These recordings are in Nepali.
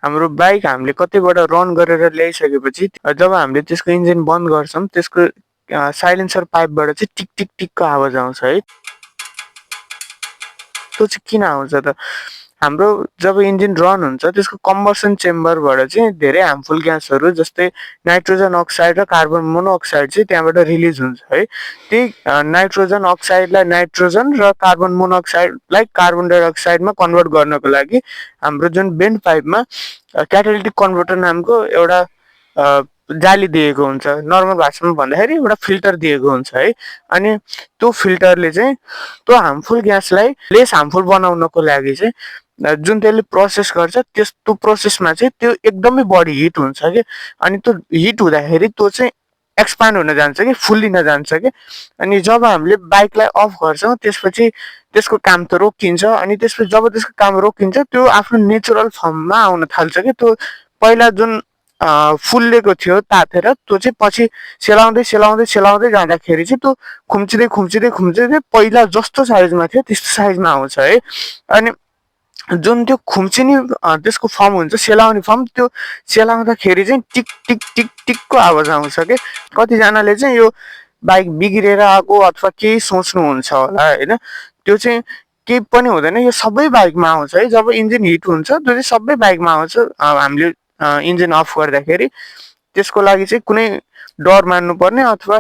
हाम्रो बाइक हामीले कतैबाट रन गरेर ल्याइसकेपछि जब हामीले त्यसको इन्जिन बन्द गर्छौँ त्यसको साइलेन्सर पाइपबाट चाहिँ टिक टिक टिकको आवाज आउँछ है। त्यो चाहिँ किन आउँछ त? हाम्रो जब इन्जिन रन हुन्छ त्यसको कम्बसन चेम्बरबाट चाहिँ धेरै हार्मफुल ग्यासहरू जस्तै नाइट्रोजन अक्साइड र कार्बन मोनोअक्साइड चाहिँ त्यहाँबाट रिलिज हुन्छ है। त्यही नाइट्रोजन अक्साइडलाई नाइट्रोजन र कार्बन मोनोअक्साइडलाई कार्बन डाइअक्साइडमा कन्भर्ट गर्नको लागि हाम्रो जुन बेन्ड पाइपमा क्याटालिटिक कन्भर्टर नामको एउटा जाली दिएको हुन्छ, नर्मल भाषामा भन्दाखेरि एउटा फिल्टर दिएको हुन्छ है। अनि त्यो फिल्टरले चाहिँ त्यो हार्मफुल ग्यासलाई लेस हार्मफुल बनाउनको लागि चाहिँ जुन त्यसले प्रोसेस गर्छ त्यो प्रोसेसमा चाहिँ त्यो एकदमै बढी हिट हुन्छ कि। अनि त्यो हिट हुँदाखेरि त्यो चाहिँ एक्सपान्ड हुन जान्छ कि फुल्लिन जान्छ कि। अनि जब हामीले बाइकलाई अफ गर्छौँ त्यसपछि त्यसको काम त रोकिन्छ। अनि त्यसपछि जब त्यसको काम रोकिन्छ त्यो आफ्नो नेचुरल फर्ममा आउन थाल्छ कि। त्यो पहिला जुन फुल्लेको थियो तातेर त्यो चाहिँ पछि सेलाउँदै सेलाउँदै सेलाउँदै जाँदाखेरि चाहिँ त्यो खुम्चिँदै खुम्चिँदै खुम्चिँदै पहिला जस्तो साइजमा थियो त्यस्तो साइजमा आउँछ है। अनि जुन त्यो खुम्चिने त्यसको फर्म हुन्छ, सेलाउने फर्म, त्यो सेलाउँदाखेरि चाहिँ टिक टिक टिक टिकको आवाज आउँछ कि। कतिजनाले चाहिँ यो बाइक बिग्रेर आएको अथवा केही सोच्नुहुन्छ होला होइन, त्यो चाहिँ केही पनि हुँदैन। यो सबै बाइकमा आउँछ है। जब इन्जिन हिट हुन्छ त्यो चाहिँ सबै बाइकमा आउँछ। हामीले इन्जिन अफ गर्दाखेरि त्यसको लागि चाहिँ कुनै डर मान्नुपर्ने अथवा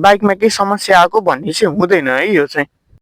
बाइकमा केही समस्या आएको भन्ने चाहिँ हुँदैन है यो चाहिँ।